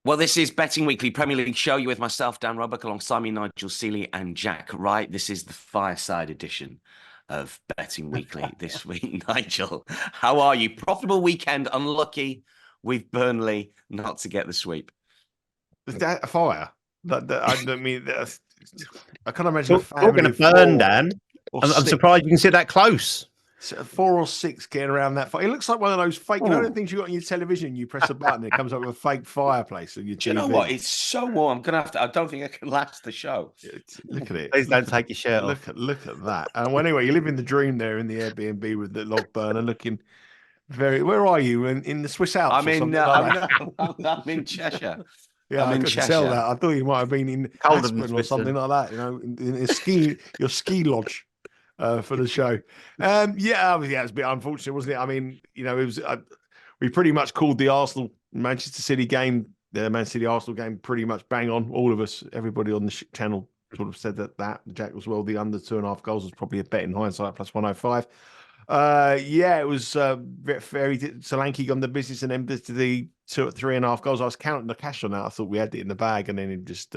Well, this is Betting Weekly Premier League show. You with myself, Dan Roebuck, alongside me, Nigel Seeley and Jak Wright. This is the fireside edition of Betting Weekly this week. Nigel, how are you? Profitable weekend, unlucky with Burnley not to get the sweep. Is that a fire? I don't mean, I can't imagine a Talking family of of burn, four Dan. or I'm six, surprised you can sit that close. 4 or 6 getting around that fire. It looks like one of those fake, the things you got on your television. You press a button, and it comes up with a fake fireplace on your TV. Do you know what? It's so warm. I'm gonna have to. I don't think I can last the show. Look at it. Please don't take your shirt off. Look at that. And well, anyway, you live in the dream there in the Airbnb with the log burner, looking very. Where are you? In the Swiss Alps or something like that? I'm in Cheshire. Yeah, I'm in I could Cheshire. tell that. I thought you might have been in Colder than Aspen or something like that. In a your ski lodge for the show. Yeah, it was a bit unfortunate, wasn't it? I mean, it was. We pretty much called the Arsenal Manchester City game, the Man City Arsenal game, pretty much bang on. All of us, everybody on the channel, sort of said that. Jak was well. The under 2.5 goals was probably a bet in hindsight, plus 105. Yeah, it was very Solanke on the business and then to the 3.5 goals. I was counting the cash on that. I thought we had it in the bag, and then it just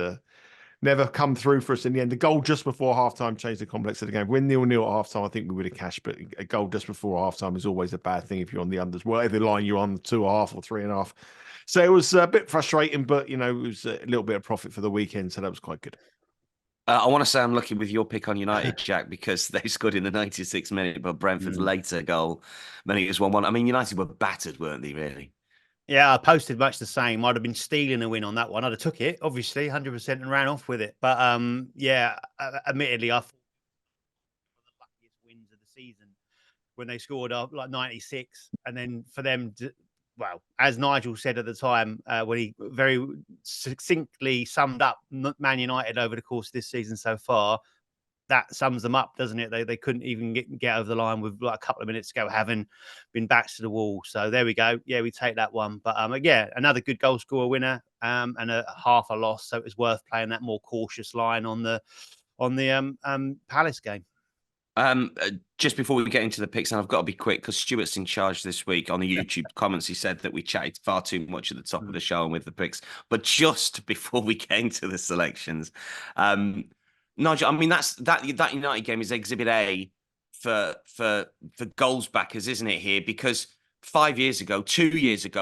never come through for us in the end. The goal just before halftime changed the complex of the game. When 0-0 at halftime, I think we would have cashed, but a goal just before halftime is always a bad thing if you're on the unders. Whatever line you're on, 2.5 or 3.5. So it was a bit frustrating, but it was a little bit of profit for the weekend, so that was quite good. I want to say I'm lucky with your pick on United, Jak, because they scored in the 96th minute, but Brentford's later goal meant it was 1-1. I mean, United were battered, weren't they, really? Yeah, I posted much the same. I'd have been stealing a win on that one. I'd have took it, obviously, 100%, and ran off with it. But yeah, admittedly, I thought one of the luckiest wins of the season when they scored like 96, and then for them to, well, as Nigel said at the time, when he very succinctly summed up Man United over the course of this season so far, that sums them up, doesn't it? They couldn't even get over the line with like a couple of minutes to go, having been backs to the wall. So there we go. Yeah, we take that one. But yeah, another good goal scorer winner, and a half a loss. So it was worth playing that more cautious line on the Palace game. Just before we get into the picks, and I've got to be quick because Stuart's in charge this week. On the YouTube comments, he said that we chatted far too much at the top of the show and with the picks. But just before we get into the selections, Nigel, I mean that United game is Exhibit A for goals backers, isn't it? Here, because 2 years ago,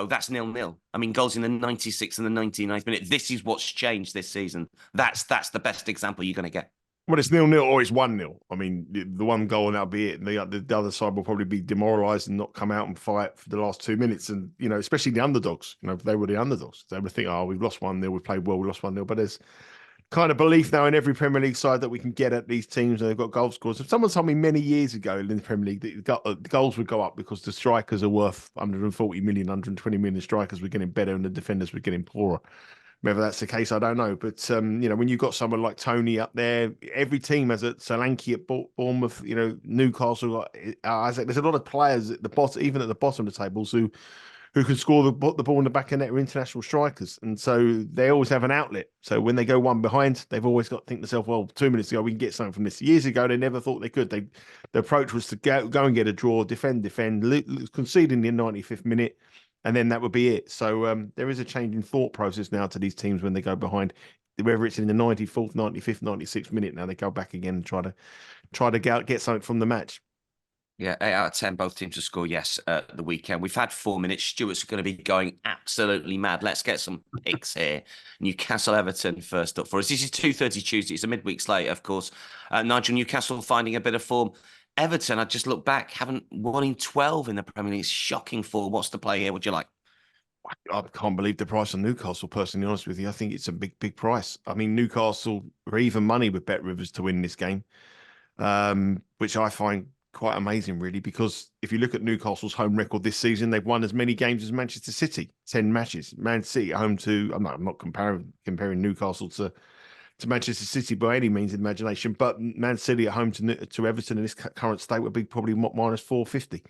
that's 0-0. I mean, goals in the 96th and the 99th minute. This is what's changed this season. That's the best example you're going to get. Well, it's 0-0 or it's 1-0. I mean, the one goal and that'll be it. And the other side will probably be demoralised and not come out and fight for the last 2 minutes. And, especially the underdogs, they were the underdogs. They would think, oh, we've lost 1-0, we played well, we lost 1-0. But there's kind of belief now in every Premier League side that we can get at these teams and they've got goal scorers. If someone told me many years ago in the Premier League that the goals would go up because the strikers are worth 140 million, 120 million, strikers were getting better and the defenders were getting poorer. Whether that's the case, I don't know. But, when you've got someone like Tony up there, every team has a Solanke at Bournemouth, Newcastle, Isaac. There's a lot of players at the bottom, even at the bottom of the tables, who can score the ball in the back of net are international strikers. And so they always have an outlet. So when they go one behind, they've always got to think to themselves, well, 2 minutes ago, we can get something from this. Years ago, they never thought they could. The approach was to go and get a draw, defend, concede in the 95th minute. And then that would be it. So there is a change in thought process now to these teams when they go behind, whether it's in the 94th, 95th, 96th minute. Now they go back again and try to get something from the match. Yeah, 8 out of 10, both teams to score yes at the weekend. We've had 4 minutes. Stuart's going to be going absolutely mad. Let's get some picks here. Newcastle Everton first up for us. This is 2:30 Tuesday. It's a midweek slate, of course. Nigel, Newcastle finding a bit of form. Everton, I just look back, haven't won in 12 in the Premier League. It's shocking form. What's the play here? What do you like? I can't believe the price on Newcastle, personally, honest with you. I think it's a big price. I mean, Newcastle are even money with Bet Rivers to win this game, which I find quite amazing, really, because if you look at Newcastle's home record this season, they've won as many games as Manchester City, 10 matches. Man City at home to, I'm not comparing Newcastle to Manchester City by any means of imagination, but Man City at home to Everton in this current state would be probably minus 450.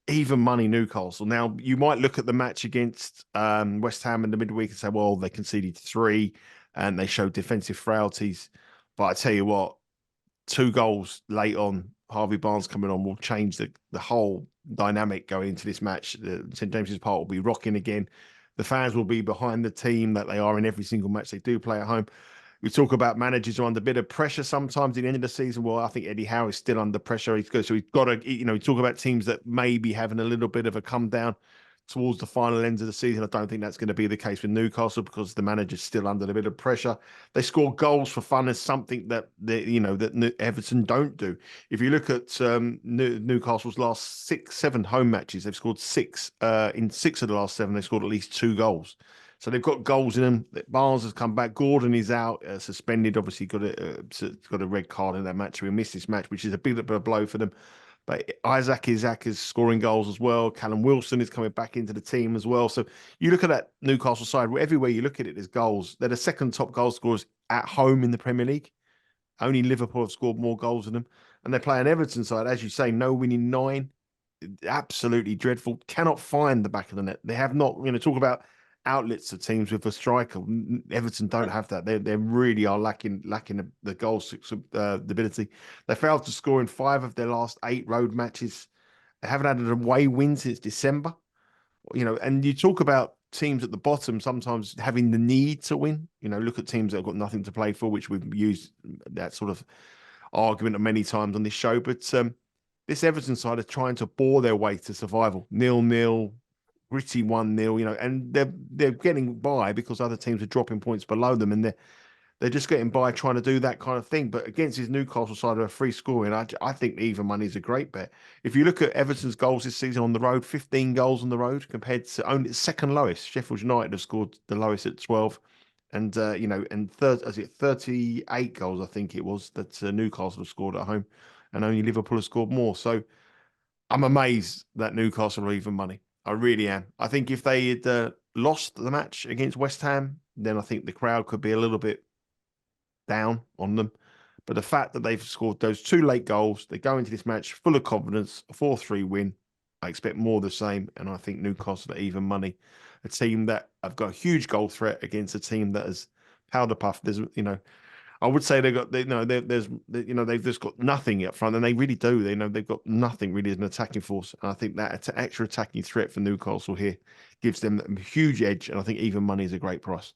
Even money Newcastle. Now, you might look at the match against West Ham in the midweek and say, well, they conceded 3 and they showed defensive frailties. But I tell you what, 2 goals late on, Harvey Barnes coming on will change the whole dynamic going into this match. St James's Park will be rocking again. The fans will be behind the team that they are in every single match they do play at home. We talk about managers who are under a bit of pressure sometimes at the end of the season. Well, I think Eddie Howe is still under pressure. So he's got to, we talk about teams that may be having a little bit of a come down towards the final ends of the season. I don't think that's going to be the case with Newcastle because the manager's still under a bit of pressure. They score goals for fun is something that that Everton don't do. If you look at Newcastle's last 6-7 home matches, they've scored 6. In 6 of the last 7, they scored at least 2 goals. So they've got goals in them. Barnes has come back. Gordon is out, suspended. Obviously, got a red card in that match. We missed this match, which is a bit of a blow for them. But Isaac is scoring goals as well. Callum Wilson is coming back into the team as well. So you look at that Newcastle side, everywhere you look at it, there's goals. They're the second top goal scorers at home in the Premier League. Only Liverpool have scored more goals than them. And they play an Everton side, as you say, no winning 9. Absolutely dreadful. Cannot find the back of the net. They have not, talk about outlets of teams with a striker. Everton don't have that. They really are lacking the goal ability. They failed to score in 5 of their last 8 road matches. They haven't had an away win since December. And you talk about teams at the bottom sometimes having the need to win. Look at teams that have got nothing to play for, which we've used that sort of argument many times on this show. But this Everton side are trying to bore their way to survival. 0-0. Gritty 1-0, and they're getting by because other teams are dropping points below them, and they're just getting by trying to do that kind of thing. But against his Newcastle side of a free scoring, I think even money is a great bet. If you look at Everton's goals this season on the road, 15 goals on the road compared to only second lowest. Sheffield United have scored the lowest at 12, and 38 goals I think it was that Newcastle have scored at home, and only Liverpool have scored more. So I'm amazed that Newcastle are even money. I really am. I think if they had lost the match against West Ham, then I think the crowd could be a little bit down on them. But the fact that they've scored those 2 late goals, they go into this match full of confidence, a 4-3 win. I expect more of the same. And I think Newcastle are even money. A team that have got a huge goal threat against a team that is powder puff. There's, I would say they've just got nothing up front, and they really do. They've got nothing really as an attacking force. And I think that extra attacking threat for Newcastle here gives them a huge edge, and I think even money is a great price.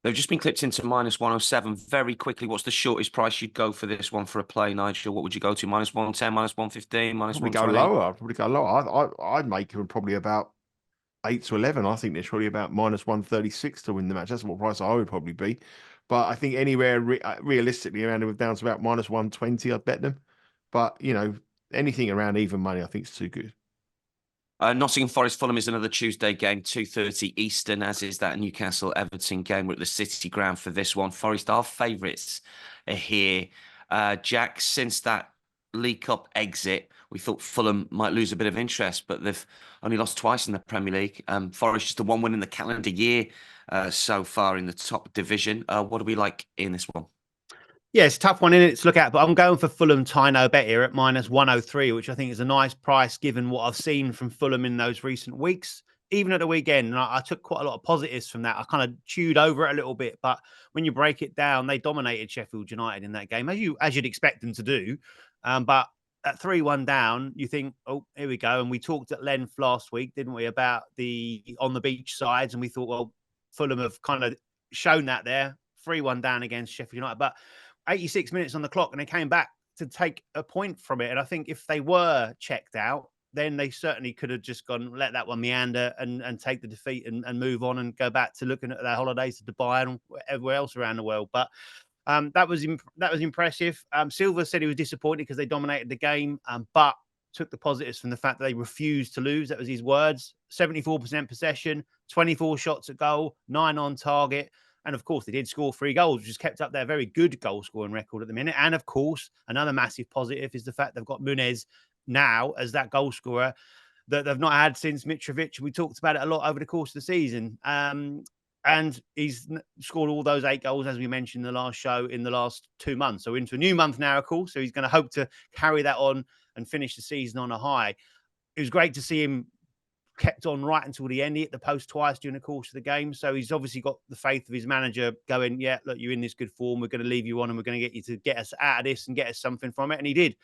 They've just been clipped into -107. Very quickly, what's the shortest price you'd go for this one for a play, Nigel? What would you go to? -110, -115, Probably -120? go lower. I'd probably go lower. I'd make them probably about 8 to 11. I think there's probably about -136 to win the match. That's what price I would probably be. But I think anywhere realistically around it down to about -120, I'd bet them. But, anything around even money, I think is too good. Nottingham Forest Fulham is another Tuesday game, 2:30 Eastern, as is that Newcastle Everton game. We're at the City Ground for this one. Forest are favourites here. Jak, since that League Cup exit, we thought Fulham might lose a bit of interest, but they've only lost twice in the Premier League. Forest just the 1 win in the calendar year so far in the top division. What do we like in this one? Yeah, it's a tough one in it to look at, but I'm going for Fulham tie no bet here at -103, which I think is a nice price given what I've seen from Fulham in those recent weeks, even at the weekend. And I took quite a lot of positives from that. I kind of chewed over it a little bit, but when you break it down, they dominated Sheffield United in that game, as you'd expect them to do. But at 3-1 down, you think, oh, here we go. And we talked at length last week, didn't we, about the on the beach sides, and we thought, well, Fulham have kind of shown that there, 3-1 down against Sheffield United, but 86 minutes on the clock, and they came back to take a point from it. And I think if they were checked out, then they certainly could have just gone, let that one meander and take the defeat and move on and go back to looking at their holidays to Dubai and everywhere else around the world. But that was impressive. Silva said he was disappointed because they dominated the game, but took the positives from the fact that they refused to lose. That was his words. 74% possession, 24 shots at goal, 9 on target. And of course, they did score 3 goals, which has kept up their very good goal scoring record at the minute. And of course, another massive positive is the fact they've got Munez now as that goal scorer that they've not had since Mitrovic. We talked about it a lot over the course of the season. And he's scored all those 8 goals, as we mentioned in the last show, in the last 2 months. So into a new month now, of course. So he's going to hope to carry that on and finish the season on a high. It was great to see him kept on right until the end. He hit the post twice during the course of the game. So he's obviously got the faith of his manager going, yeah, look, you're in this good form. We're going to leave you on and we're going to get you to get us out of this and get us something from it. And he did.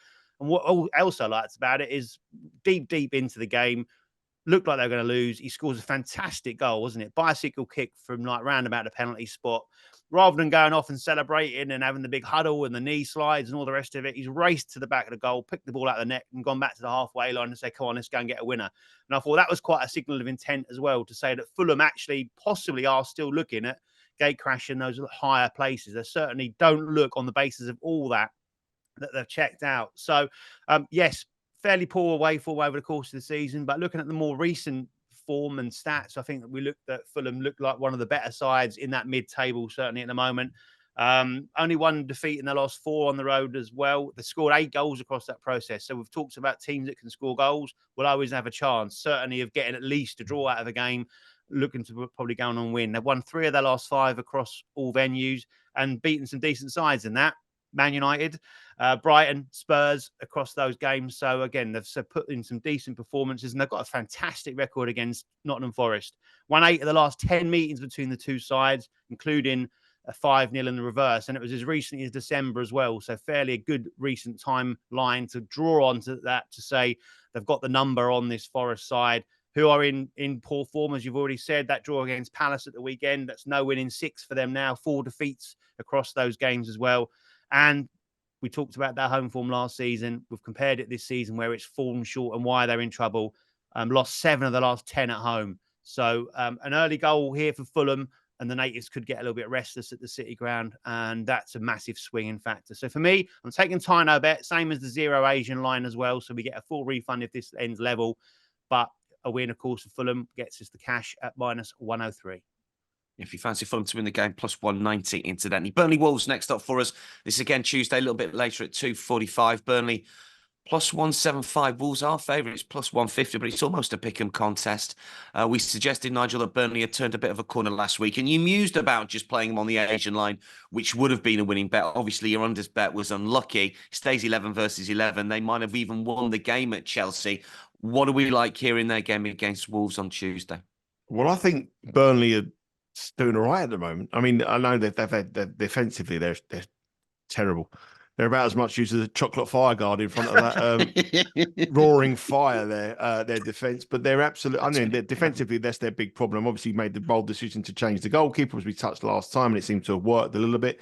And what else I liked about it is deep into the game, looked like they were going to lose. He scores a fantastic goal, wasn't it? Bicycle kick from like round about the penalty spot. Rather than going off and celebrating and having the big huddle and the knee slides and all the rest of it, he's raced to the back of the goal, picked the ball out of the net and gone back to the halfway line and say, come on, let's go and get a winner. And I thought that was quite a signal of intent as well, to say that Fulham actually possibly are still looking at gate crashing those higher places. They certainly don't look, on the basis of all that they've checked out. So, yes, fairly poor away form over the course of the season, but looking at the more recent form and stats, I think that we looked at Fulham looked like one of the better sides in that mid-table, certainly at the moment. Only one defeat in the last 4 on the road as well. They scored 8 goals across that process. So we've talked about teams that can score goals will always have a chance, certainly, of getting at least a draw out of a game, looking to probably go on and win. They've won 3 of their last 5 across all venues and beaten some decent sides in that. Man United, Brighton, Spurs across those games. So again, they've put in some decent performances, and they've got a fantastic record against Nottingham Forest. Won 8 of the last 10 meetings between the two sides, including a 5-0 in the reverse. And it was as recently as December as well. So fairly a good recent timeline to draw on to that, to say they've got the number on this Forest side, who are in poor form, as you've already said. That draw against Palace at the weekend, that's no win in 6 for them now, 4 defeats across those games as well. And we talked about their home form last season. We've compared it this season, where it's fallen short and why they're in trouble. Lost 7 of the last 10 at home. So an early goal here for Fulham, and the natives could get a little bit restless at the City ground, and that's a massive swinging factor. So for me, I'm taking Tyno bet, same as the 0 Asian line as well. So we get a full refund if this ends level. But a win, of course, for Fulham gets us the cash at -103. If you fancy Fulham to win the game, +190 incidentally. Burnley Wolves next up for us. This is again Tuesday, a little bit later at 2:45. Burnley +175. Wolves are favourites, +150, but it's almost a pick'em contest. We suggested, Nigel, that Burnley had turned a bit of a corner last week, and you mused about just playing them on the Asian line, which would have been a winning bet. Obviously, your unders bet was unlucky. Stays 11 versus 11. They might have even won the game at Chelsea. What do we like here in their game against Wolves on Tuesday? Well, I think Burnley are doing all right at the moment. I mean, I know they've had defensively, they're terrible. They're about as much use as a chocolate fire guard in front of that roaring fire there, their defence. But they're absolutely, I mean, defensively, that's their big problem. Obviously, made the bold decision to change the goalkeeper, as we touched last time, and it seemed to have worked a little bit.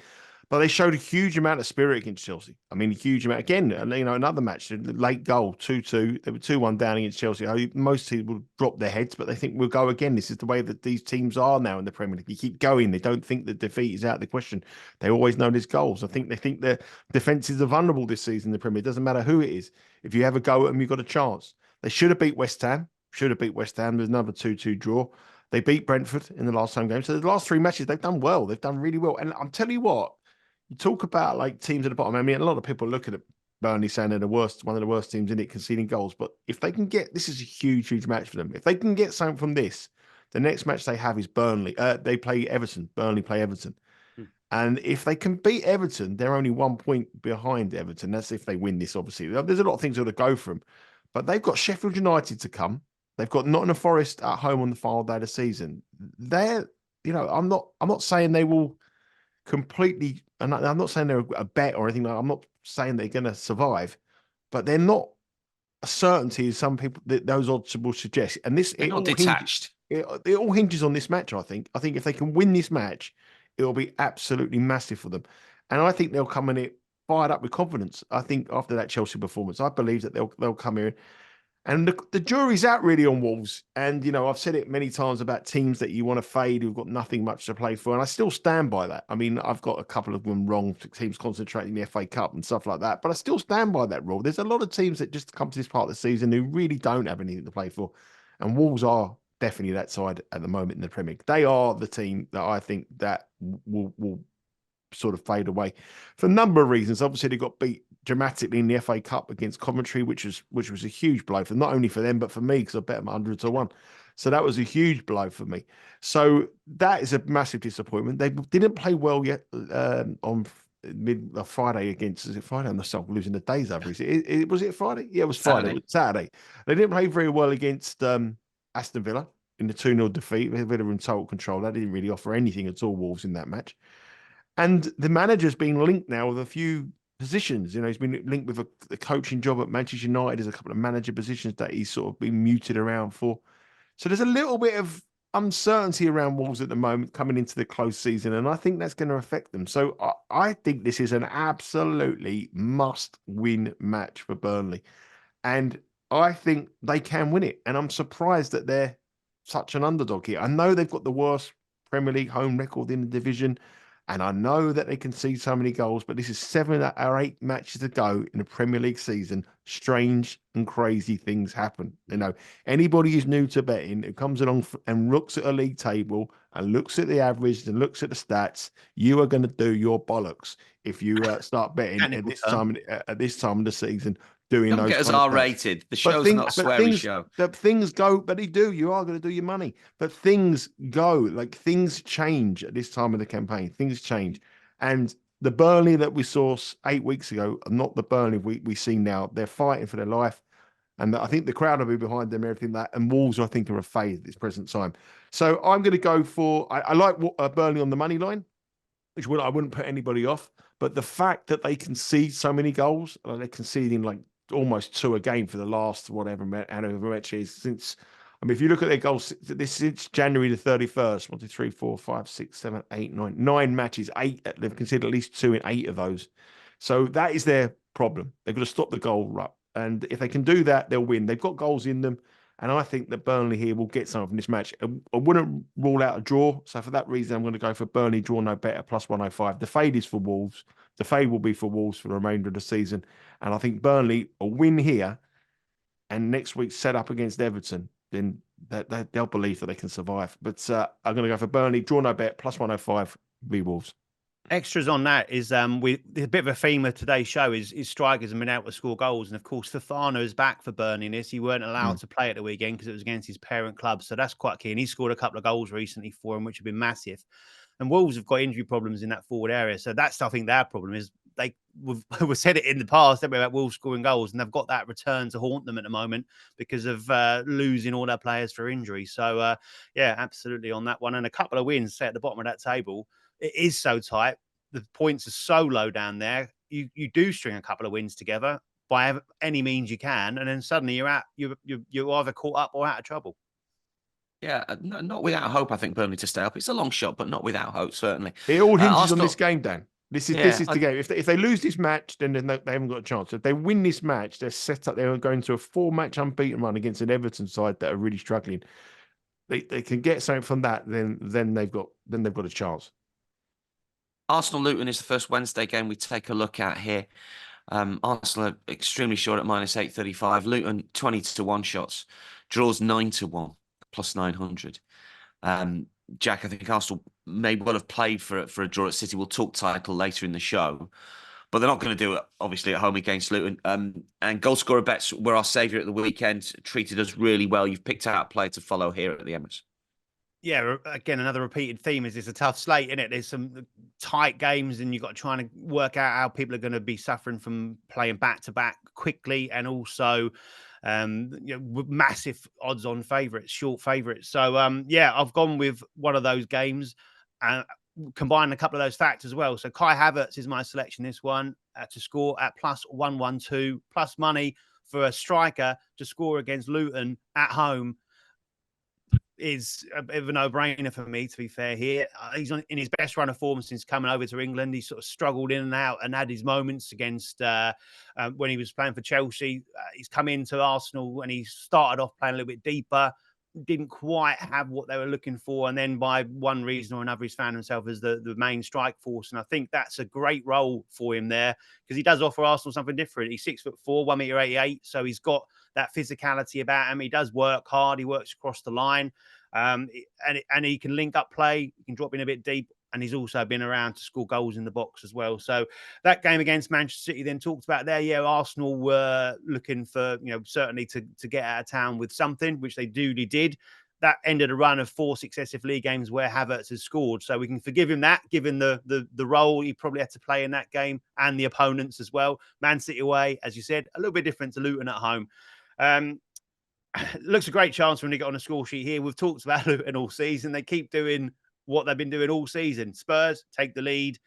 But they showed a huge amount of spirit against Chelsea. I mean, a huge amount. Again, you know, another match, late goal, 2-2. They were 2-1 down against Chelsea. Most people drop their heads, but they think we'll go again. This is the way that these teams are now in the Premier League. You keep going. They don't think that defeat is out of the question. They always know there's goals. I think they think their defences are vulnerable this season in the Premier League. It doesn't matter who it is. If you have a go at them, you've got a chance. They should have beat West Ham. There's another 2-2 draw. They beat Brentford in the last home game. So the last 3 matches, they've done well. They've done really well. And I'm telling you what, you talk about like teams at the bottom. I mean, a lot of people look at Burnley saying they're one of the worst teams in it, conceding goals. But if they can get, this is a huge, huge match for them. If they can get something from this, the next match they have is Burnley. They play Everton. Burnley play Everton. And if they can beat Everton, they're only 1 point behind Everton. That's if they win this, obviously. There's a lot of things that will go for them. But they've got Sheffield United to come. They've got Nottingham Forest at home on the final day of the season. They're, you know, I'm not saying they will completely, and I'm not saying they're a bet or anything. I'm not saying they're going to survive, but they're not a certainty as some people, those odds will suggest. And this, they're not detached. It all hinges on this match, I think. I think if they can win this match, it will be absolutely massive for them. And I think they'll come in it fired up with confidence. I think after that Chelsea performance, I believe that they'll come here. And the jury's out really on Wolves. And, you know, I've said it many times about teams that you want to fade who've got nothing much to play for. And I still stand by that. I mean, I've got a couple of them wrong, teams concentrating the FA Cup and stuff like that. But I still stand by that rule. There's a lot of teams that just come to this part of the season who really don't have anything to play for. And Wolves are definitely that side at the moment in the Premier League. They are the team that I think that will sort of fade away for a number of reasons. Obviously, they got beat dramatically in the FA Cup against Coventry, which was a huge blow for not only for them but for me, because I bet them 100-1. So that was a huge blow for me. So that is a massive disappointment. They didn't play well yet on Friday against. Is it Friday? I'm not losing the days over. Was it Friday? Yeah, it was Friday. It was Saturday. They didn't play very well against Aston Villa in the 2-0 defeat. Villa were in total control. They didn't really offer anything at all, Wolves, in that match. And the manager's been linked now with a few positions. You know, he's been linked with a coaching job at Manchester United. There's a couple of manager positions that he's sort of been muted around for. So there's a little bit of uncertainty around Wolves at the moment coming into the close season, and I think that's going to affect them. So I think this is an absolutely must-win match for Burnley, and I think they can win it. And I'm surprised that they're such an underdog here. I know they've got the worst Premier League home record in the division, and I know that they concede so many goals, but this is 7 or 8 matches to go in a Premier League season. Strange and crazy things happen. You know, anybody who's new to betting, who comes along and looks at a league table and looks at the average and looks at the stats, you are going to do your bollocks if you start betting at this time of the season. Doing Don't those get us kind of R-rated. The show's not a sweary show. Things go, but they do. You are going to do your money. But things go, like things change at this time of the campaign. Things change. And the Burnley that we saw 8 weeks ago are not the Burnley we see now. They're fighting for their life. And I think the crowd will be behind them, everything that. And Wolves, I think, are a fade at this present time. So I'm going to go for, I like Burnley on the money line, which I wouldn't put anybody off. But the fact that they concede so many goals, they're conceding like almost 2 a game for the last however match is since. I mean, if you look at their goals, this since January the 31st, 1, 2, 3, 4, 5, 6, 7, 8, 9 matches, 8. They've conceded at least 2 in 8 of those. So that is their problem. They've got to stop the goal rut, and if they can do that, they'll win. They've got goals in them, and I think that Burnley here will get something from this match. I wouldn't rule out a draw, so for that reason, I'm going to go for Burnley draw no better plus 105. The fade is for Wolves. The fade will be for Wolves for the remainder of the season. And I think Burnley a win here and next week set up against Everton, then they'll believe that they can survive. But I'm going to go for Burnley, draw no bet, plus 105, v Wolves. Extras on that is a bit of a theme of today's show is strikers have been able to score goals. And of course, Fofana is back for Burnley in this. He weren't allowed to play at the weekend because it was against his parent club. So that's quite key. And he scored a couple of goals recently for him, which have been massive. And Wolves have got injury problems in that forward area. So that's, I think, their problem is we've said it in the past, haven't we, about Wolves scoring goals, and they've got that return to haunt them at the moment because of losing all their players for injury. So, yeah, absolutely on that one. And a couple of wins set at the bottom of that table. It is so tight. The points are so low down there. You do string a couple of wins together by any means you can, and then suddenly you're either caught up or out of trouble. Yeah, not without hope, I think, Burnley to stay up. It's a long shot, but not without hope, certainly. It all hinges Arsenal, on this game, Dan. This is the game. If they lose this match, then they haven't got a chance. If they win this match, they're set up. They're going to a 4-match unbeaten run against an Everton side that are really struggling. They can get something from that, then they've got a chance. Arsenal-Luton is the first Wednesday game we take a look at here. Arsenal are extremely short at minus 835. Luton 20-1 shots. Draws 9-1. Plus 900. Jak, I think Arsenal may well have played for a draw at City. We'll talk title later in the show, but they're not going to do it, obviously, at home against Luton. And goal scorer bets were our saviour at the weekend, treated us really well. You've picked out a player to follow here at the Emirates. Yeah, again, another repeated theme is it's a tough slate, isn't it? There's some tight games and you've got to try and work out how people are going to be suffering from playing back-to-back quickly and also massive odds on favourites, short favourites. So, yeah, I've gone with one of those games and combined a couple of those factors as well. So Kai Havertz is my selection this one to score at plus 112, plus money for a striker to score against Luton at home is a bit of a no-brainer for me, to be fair here. He's in his best run of form since coming over to England. He sort of struggled in and out and had his moments against when he was playing for Chelsea. He's come into Arsenal and he started off playing a little bit deeper, didn't quite have what they were looking for. And then by one reason or another, he's found himself as the main strike force. And I think that's a great role for him there because he does offer Arsenal something different. He's 6'4", 1.88 m. So he's got that physicality about him. He does work hard. He works across the line. And he can link up play. He can drop in a bit deep. And he's also been around to score goals in the box as well. So that game against Manchester City then talked about there. Yeah, Arsenal were looking for, certainly to get out of town with something, which they duly did. That ended a run of 4 successive league games where Havertz has scored. So we can forgive him that, given the role he probably had to play in that game and the opponents as well. Man City away, as you said, a little bit different to Luton at home. Looks a great chance when they get on a score sheet here. We've talked about Luton all season. They keep doing what they've been doing all season. Spurs take the lead,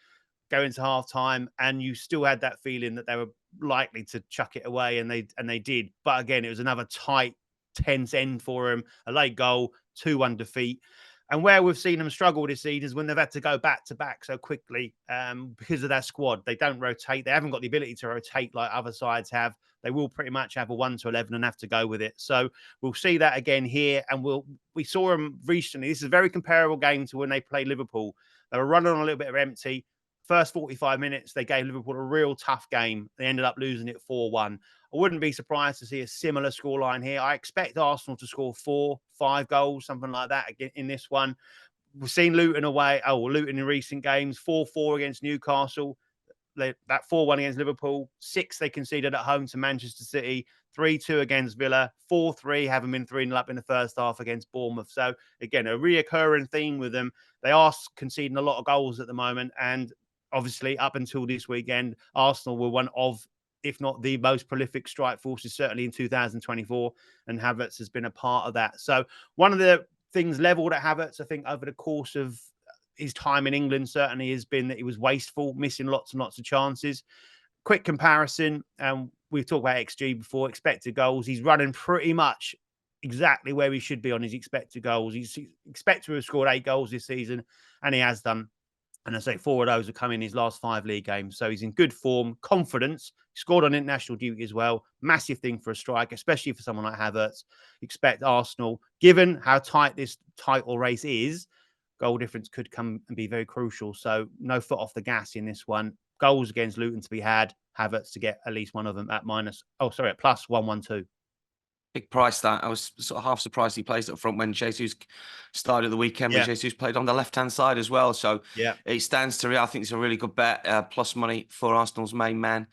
go into half time, and you still had that feeling that they were likely to chuck it away, and they did. But again, it was another tight, tense end for them. A late goal, 2-1 defeat. And where we've seen them struggle this season is when they've had to go back to back so quickly because of their squad. They don't rotate. They haven't got the ability to rotate like other sides have. They will pretty much have a 1 to 11 and have to go with it. So we'll see that again here. And we saw them recently. This is a very comparable game to when they played Liverpool. They were running on a little bit of empty. First 45 minutes, they gave Liverpool a real tough game. They ended up losing it 4-1. I wouldn't be surprised to see a similar scoreline here. I expect Arsenal to score 4-5 goals, something like that in this one. We've seen Luton away. Luton in recent games, 4-4 against Newcastle. That 4-1 against Liverpool. 6 they conceded at home to Manchester City. 3-2 against Villa. 4-3, having been 3-0 up in the first half against Bournemouth. So, again, a reoccurring theme with them. They are conceding a lot of goals at the moment. And obviously, up until this weekend, Arsenal were one of, if not the most prolific strike forces, certainly in 2024, and Havertz has been a part of that. So one of the things levelled at Havertz, I think, over the course of his time in England certainly has been that he was wasteful, missing lots and lots of chances. Quick comparison, we've talked about XG before, expected goals. He's running pretty much exactly where he should be on his expected goals. He's expected to have scored 8 goals this season, and he has done. And I say 4 of those have come in his last 5 league games. So he's in good form, confidence. He scored on international duty as well. Massive thing for a striker, especially for someone like Havertz. Expect Arsenal, given how tight this title race is, goal difference could come and be very crucial. So no foot off the gas in this one. Goals against Luton to be had. Havertz to get at least one of them at plus 112. Big price that. I was sort of half surprised he plays up front when Jesus started the weekend, but Jesus played on the left-hand side as well. So it stands to, I think it's a really good bet, plus money for Arsenal's main man.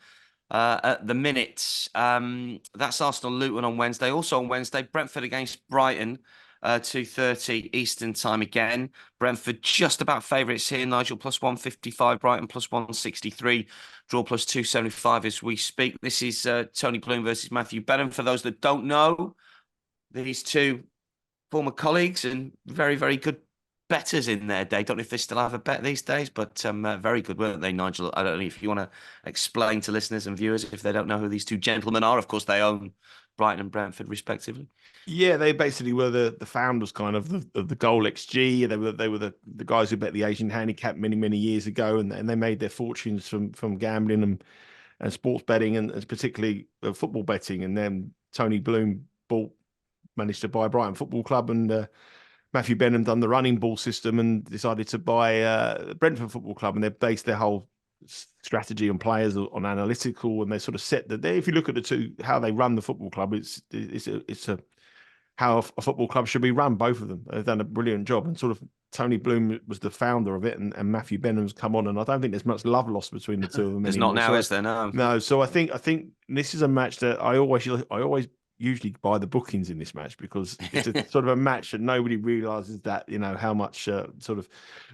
At the minute, that's Arsenal-Luton on Wednesday. Also on Wednesday, Brentford against Brighton, 2:30 Eastern time again. Brentford just about favourites here. Nigel plus 155, Brighton plus 163, draw plus 275 as we speak. This is Tony Bloom versus Matthew Benham. For those that don't know, these two former colleagues and very, very good betters in their day. Don't know if they still have a bet these days, but very good, weren't they, Nigel? I don't know if you want to explain to listeners and viewers if they don't know who these two gentlemen are. Of course, they own Brighton and Brentford respectively. Yeah, they basically were the founders kind of the goal XG. They were the guys who bet the Asian handicap many years ago, and they made their fortunes from gambling and sports betting and particularly football betting. And then Tony Bloom managed to buy Brighton Football Club, and Matthew Benham done the running ball system and decided to buy Brentford Football Club, and they based their whole strategy on players on analytical, and they sort of set that. If you look at the two, how they run the football club, it's how a football club should be run. Both of them, they've done a brilliant job, and sort of Tony Bloom was the founder of it, and Matthew Benham's come on, and I don't think there's much love lost between the two of them. There's anymore. not now, so, is there? No. So I think this is a match that I always usually buy the bookings in this match, because it's a sort of a match that nobody realizes that, how much sort of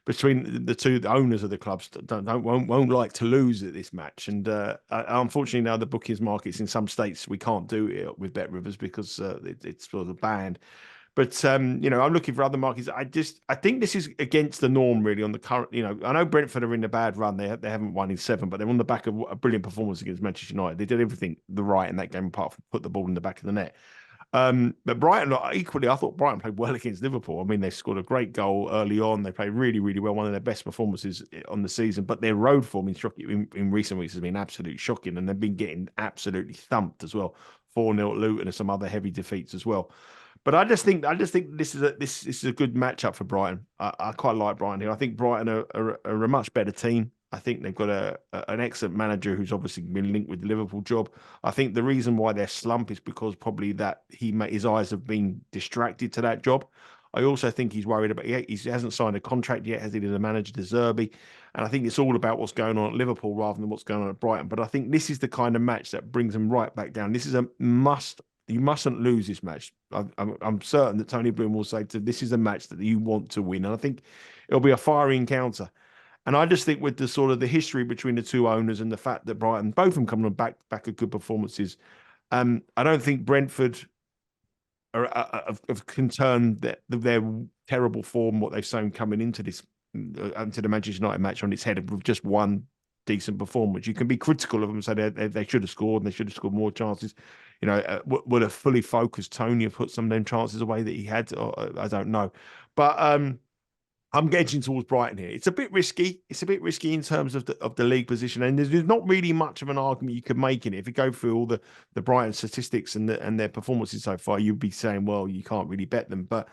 between the two owners of the clubs won't like to lose at this match. And unfortunately now the bookings markets in some states, we can't do it with Bet Rivers because it's sort of banned. But I'm looking for other markets. I think this is against the norm really on the current. I know Brentford are in a bad run. They haven't won in 7, but they're on the back of a brilliant performance against Manchester United. They did everything right in that game apart from put the ball in the back of the net. But Brighton, equally, I thought Brighton played well against Liverpool. I mean, they scored a great goal early on. They played really, really well. One of their best performances on the season. But their road form in recent weeks has been absolutely shocking, and they've been getting absolutely thumped as well. 4-0 at Luton and some other heavy defeats as well. But I just think this is a good matchup for Brighton. I quite like Brighton here. I think Brighton are a much better team. I think they've got an excellent manager who's obviously been linked with the Liverpool job. I think the reason why their slump is because probably that his eyes have been distracted to that job. I also think he's worried about he hasn't signed a contract yet, has he, as a manager, De Zerbi? And I think it's all about what's going on at Liverpool rather than what's going on at Brighton. But I think this is the kind of match that brings them right back down. This is a must. You mustn't lose this match. I'm certain that Tony Bloom will say this is a match that you want to win. And I think it'll be a fiery encounter. And I just think with the sort of the history between the two owners and the fact that Brighton, both of them coming on back of good performances, I don't think Brentford have concerned that their terrible form, what they've shown coming into this, into the Manchester United match on its head, with just one decent performance. You can be critical of them and say they should have scored and they should have scored more chances. Would a fully focused Tony have put some of them chances away that he had? I don't know. But I'm edging towards Brighton here. It's a bit risky. It's a bit risky in terms of the league position, and there's not really much of an argument you could make in it. If you go through all the Brighton statistics and their performances so far, you'd be saying, well, you can't really bet them. But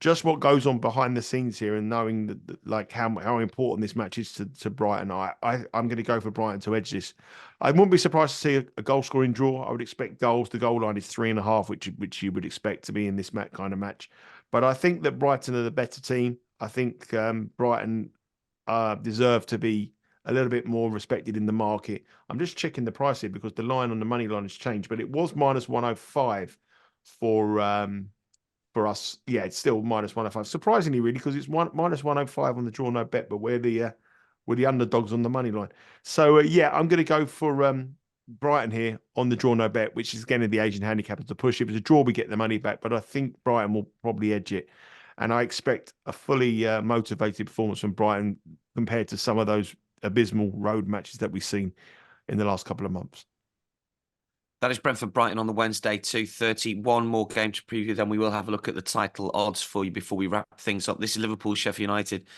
just what goes on behind the scenes here, and knowing that like how important this match is to Brighton, I'm going to go for Brighton to edge this. I wouldn't be surprised to see a goal scoring draw. I would expect goals. The goal line is 3.5, which you would expect to be in this kind of match. But I think that Brighton are the better team. I think Brighton deserve to be a little bit more respected in the market. I'm just checking the price here because the line on the money line has changed, but it was -105 for us. Yeah, it's still -105. Surprisingly, really, because it's -105 on the draw no bet, but we're the underdogs on the money line. So yeah, I'm going to go for Brighton here on the draw no bet, which is again in the Asian handicap to push. If it's a draw, we get the money back, but I think Brighton will probably edge it. And I expect a fully motivated performance from Brighton compared to some of those abysmal road matches that we've seen in the last couple of months. That is Brentford Brighton on the Wednesday, 2:30. One more game to preview, then we will have a look at the title odds for you before we wrap things up. This is Liverpool Sheffield United,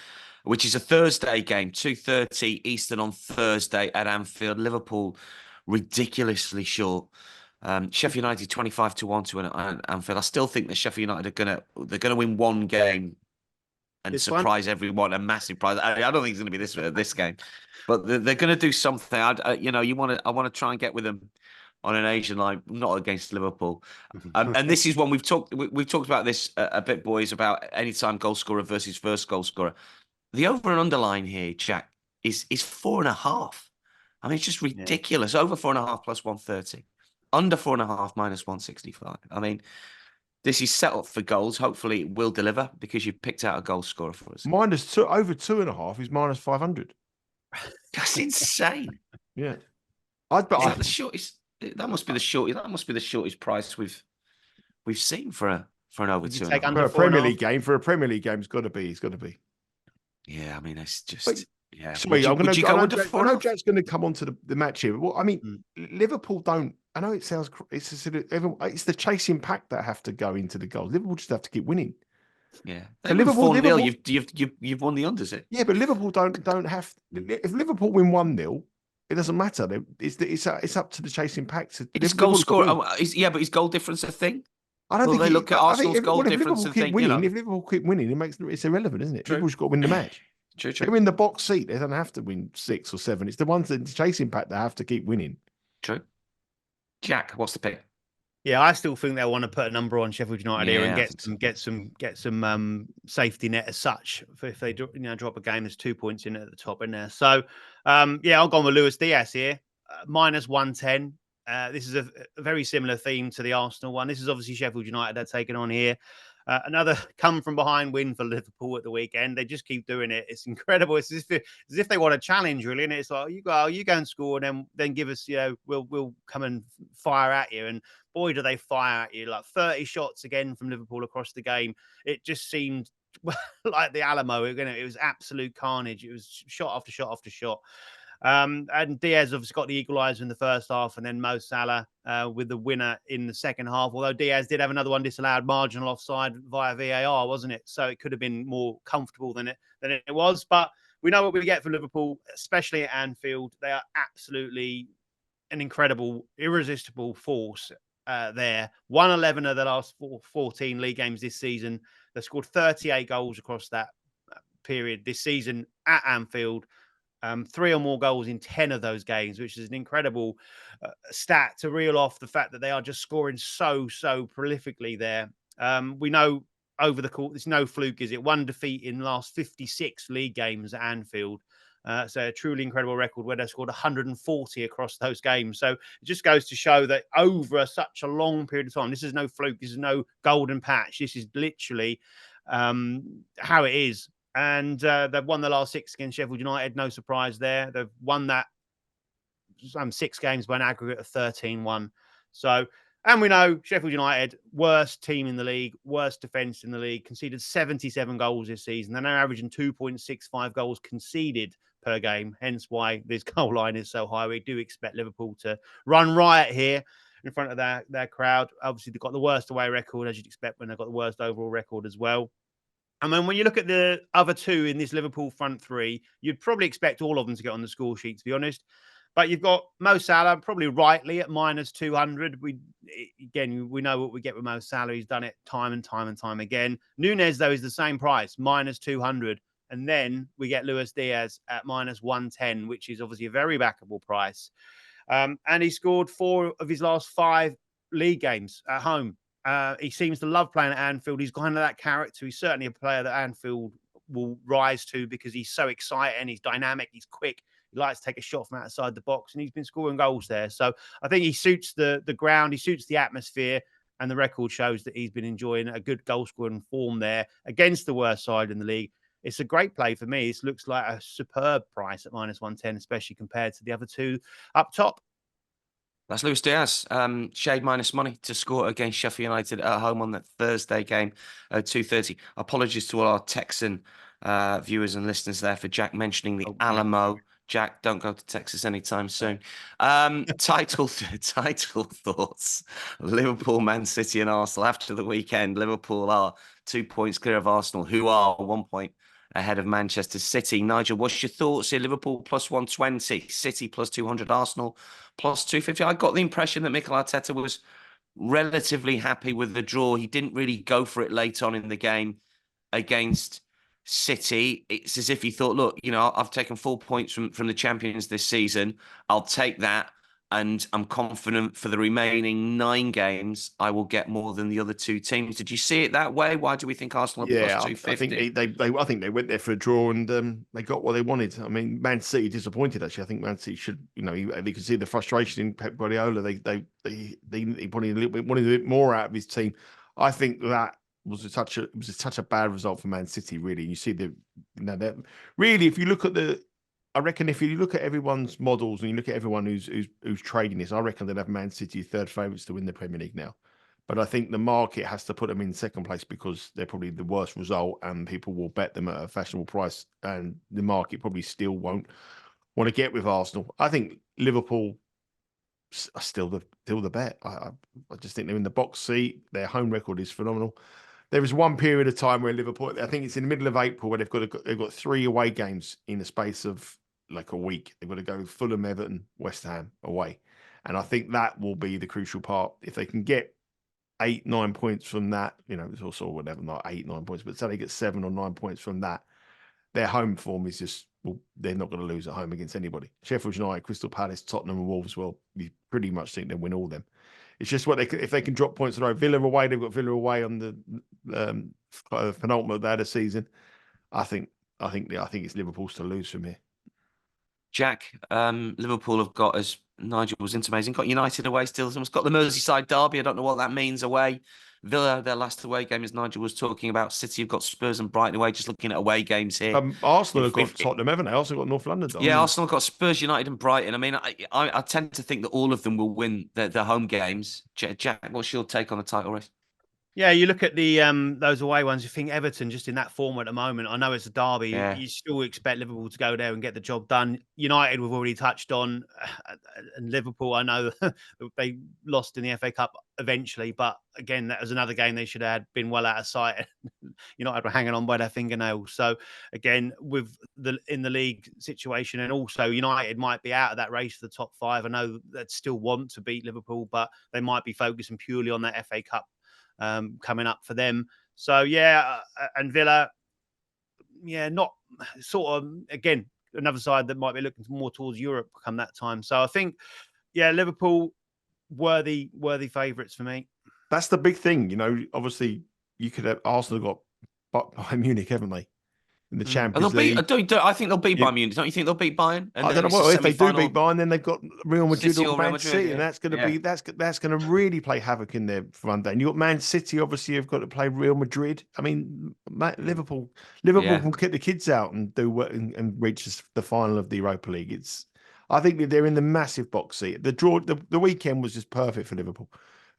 which is a Thursday game, 2:30 Eastern on Thursday at Anfield. Liverpool ridiculously short. Sheffield United 25-1 to win at Anfield. I still think that Sheffield United are gonna win one game and this surprise everyone, a massive prize. I don't think it's going to be this game, but they're going to do something. I want to try and get with them on an Asian line, not against Liverpool. And this is one we've talked about this a bit, boys, about anytime goal scorer versus first goal scorer. The over and under line here, Jack, is 4.5. I mean, it's just ridiculous. Yeah. Over 4.5 plus 130, under 4.5 minus 165. I mean, this is set up for goals. Hopefully, it will deliver because you picked out a goal scorer for us. -2 over 2.5 is -500. That's insane. Yeah, that the shortest. That must be the shortest price we've seen for an over 2.5 for a Premier League game. For a Premier League game, it's got to be. Yeah, I mean, it's just. Yeah. Sorry, I know Jack's going to come on to the match here. Well, I mean, Liverpool don't. I know it sounds. It's the chasing pack that have to go into the goals. Liverpool just have to keep winning. Yeah, so Liverpool. You've won the unders. It. Yeah, but Liverpool don't have. If Liverpool win 1-0. It doesn't matter. It's up to the chasing pack. It's goal score. But is goal difference a thing? I don't think they look at Arsenal's goal difference and think, if Liverpool keep winning, it's irrelevant, isn't it? True. Liverpool's got to win the match. True. They're in the box seat. They don't have to win 6 or 7. It's the ones that the chasing pack that have to keep winning. True. Jack, what's the pick? Yeah, I still think they'll want to put a number on Sheffield United here and get some safety net as such. If they drop a game, there's 2 points in at the top in there. So I'll go with Luis Diaz here, -110. This is a very similar theme to the Arsenal one. This is obviously Sheffield United they're taking on here. Another come from behind win for Liverpool at the weekend. They just keep doing it. It's incredible. It's as if they want a challenge, really. And it's like, you go and score, and then give us, we'll come and fire at you. And boy, do they fire at you. Like 30 shots again from Liverpool across the game. It just seemed like the Alamo. It was absolute carnage. It was shot after shot after shot. And Diaz obviously got the equaliser in the first half, and then Mo Salah with the winner in the second half. Although Diaz did have another one disallowed, marginal offside via VAR, wasn't it? So it could have been more comfortable than it was. But we know what we get for Liverpool, especially at Anfield. They are absolutely an incredible, irresistible force there. 111 of the last 14 league games this season. They've scored 38 goals across that period this season at Anfield. 3 or more goals in 10 of those games, which is an incredible stat to reel off the fact that they are just scoring so prolifically there. We know over the course, it's no fluke, is it? 1 defeat in the last 56 league games at Anfield. So a truly incredible record where they scored 140 across those games. So it just goes to show that over such a long period of time, this is no fluke, this is no golden patch. This is literally how it is. And they've won the last 6 against Sheffield United. No surprise there. They've won that 6 games by an aggregate of 13-1. So And we know Sheffield United, worst team in the league, worst defence in the league, conceded 77 goals this season. They're now averaging 2.65 goals conceded per game, hence why this goal line is so high. We do expect Liverpool to run riot here in front of their crowd. Obviously, they've got the worst away record, as you'd expect when they've got the worst overall record as well. And then when you look at the other two in this Liverpool front three, you'd probably expect all of them to get on the score sheet, to be honest. But you've got Mo Salah, probably rightly at minus 200. We know what we get with Mo Salah. He's done it time and time again. Nunez, though, is the same price, minus 200. And then we get Luis Diaz at minus 110, which is obviously a very backable price. And he scored 4 of his last 5 league games at home. He seems to love playing at Anfield. He's kind of that character. He's certainly a player that Anfield will rise to because he's so exciting. He's dynamic. He's quick. He likes to take a shot from outside the box, and he's been scoring goals there. So I think he suits the ground. He suits the atmosphere, and the record shows that he's been enjoying a good goal-scoring form there against the worst side in the league. It's a great play for me. This looks like a superb price at minus 110, especially compared to the other two up top. That's Luis Diaz. Shade minus money to score against Sheffield United at home on that Thursday game at 2:30. Apologies to all our Texan viewers and listeners there for Jak mentioning the Alamo. Jak, don't go to Texas anytime soon. Title thoughts. Liverpool, Man City and Arsenal. After the weekend, Liverpool are 2 points clear of Arsenal, who are 1 point ahead of Manchester City. Nigel, what's your thoughts here? Liverpool plus 120, City plus 200, Arsenal plus 250. I got the impression that Mikel Arteta was relatively happy with the draw. He didn't really go for it late on in the game against City. It's as if he thought, look, I've taken 4 points from the champions this season. I'll take that. And I'm confident for the remaining 9 games, I will get more than the other 2 teams. Did you see it that way? Why do we think Arsenal are plus 250? I think they went there for a draw and they got what they wanted. I mean, Man City disappointed, actually. I think Man City should, you could see the frustration in Pep Guardiola. He wanted a bit more out of his team. I think that was such a bad result for Man City, really. And you see that really, if you look at I reckon if you look at everyone's models and you look at everyone who's trading this, I reckon they'd have Man City third favourites to win the Premier League now. But I think the market has to put them in second place because they're probably the worst result and people will bet them at a fashionable price and the market probably still won't want to get with Arsenal. I think Liverpool are still the bet. I just think they're in the box seat. Their home record is phenomenal. There was one period of time where Liverpool, I think it's in the middle of April, where they've got 3 away games in the space of like a week. They've got to go Fulham, Everton, West Ham away. And I think that will be the crucial part. If they can get 8-9 points from that, it's also whatever, not 8-9 points, but say they get 7 or 9 points from that, their home form is just, they're not going to lose at home against anybody. Sheffield United, Crystal Palace, Tottenham and Wolves, well, you pretty much think they'll win all of them. It's just if they can drop points in a row. Villa away, they've got Villa away on the penultimate of that season. I think it's Liverpool's to lose from here. Jak, Liverpool have got, as Nigel was intimating, got United away still. Someone's got the Merseyside derby. I don't know what that means away. Villa, their last away game, as Nigel was talking about. City have got Spurs and Brighton away, just looking at away games here. Arsenal have got Tottenham, haven't they? Also got North London. Arsenal have got Spurs, United and Brighton. I mean, I tend to think that all of them will win their home games. Jak, what's your take on the title race? Yeah, you look at the those away ones, you think Everton just in that form at the moment. I know it's a derby. Yeah. You still expect Liverpool to go there and get the job done. United, we've already touched on. And Liverpool, I know they lost in the FA Cup eventually. But again, that was another game they should have been well out of sight. United were hanging on by their fingernails. So again, with in the league situation, and also United might be out of that race for the top 5. I know they'd still want to beat Liverpool, but they might be focusing purely on that FA Cup coming up for them. So, and Villa, not sort of, again, another side that might be looking more towards Europe come that time. So I think, Liverpool, worthy favourites for me. That's the big thing. Obviously, you could have Arsenal got Bayern Munich, haven't they? In the Champions League. I think they'll beat Bayern Munich. Don't you think they'll beat Bayern? I don't know. Well, if they do beat Bayern, then they've got Real Madrid or Man City, yeah. and that's going to be that's going to really play havoc in their front end. You got Man City, obviously, you've got to play Real Madrid. I mean, Liverpool can get the kids out and do and reach the final of the Europa League. I think they're in the massive box seat. The weekend was just perfect for Liverpool.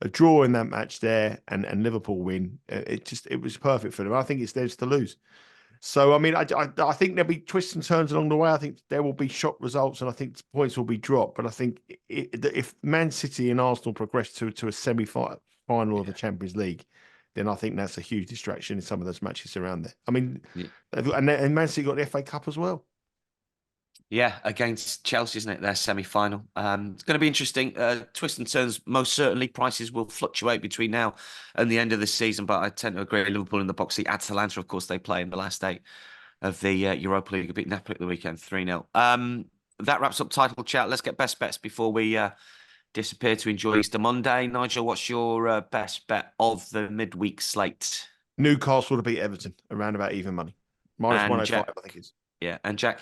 a draw in that match there and Liverpool win, it was perfect for them. I think it's theirs to lose. So, I mean, I think there'll be twists and turns along the way. I think there will be shock results and I think points will be dropped. But I think if Man City and Arsenal progress to a semi-final of the Champions League, then I think that's a huge distraction in some of those matches around there. I mean, and Man City got the FA Cup as well. Yeah, against Chelsea, isn't it? Their semi-final. It's going to be interesting. Twists and turns, most certainly. Prices will fluctuate between now and the end of the season, but I tend to agree. Liverpool in the box seat. Atalanta, of course, they play in the last 8 of the Europa League. Beat Napoli at the weekend, 3-0. That wraps up title chat. Let's get best bets before we disappear to enjoy Easter Monday. Nigel, what's your best bet of the midweek slate? Newcastle to beat Everton, around about even money. Minus 105, I think it's. Yeah, and Jak?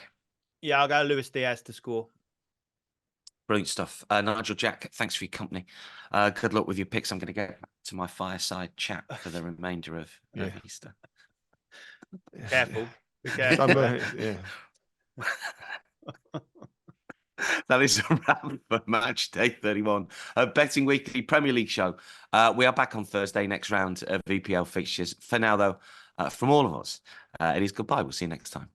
Yeah, I'll go Luis Diaz to score. Brilliant stuff. Nigel, Jak, thanks for your company. Good luck with your picks. I'm going to get back to my fireside chat for the remainder of Easter. Careful. Be careful. Yeah. That is a wrap for Match Day 31, a Betting Weekly Premier League show. We are back on Thursday, next round of EPL fixtures. For now, though, from all of us, it is goodbye. We'll see you next time.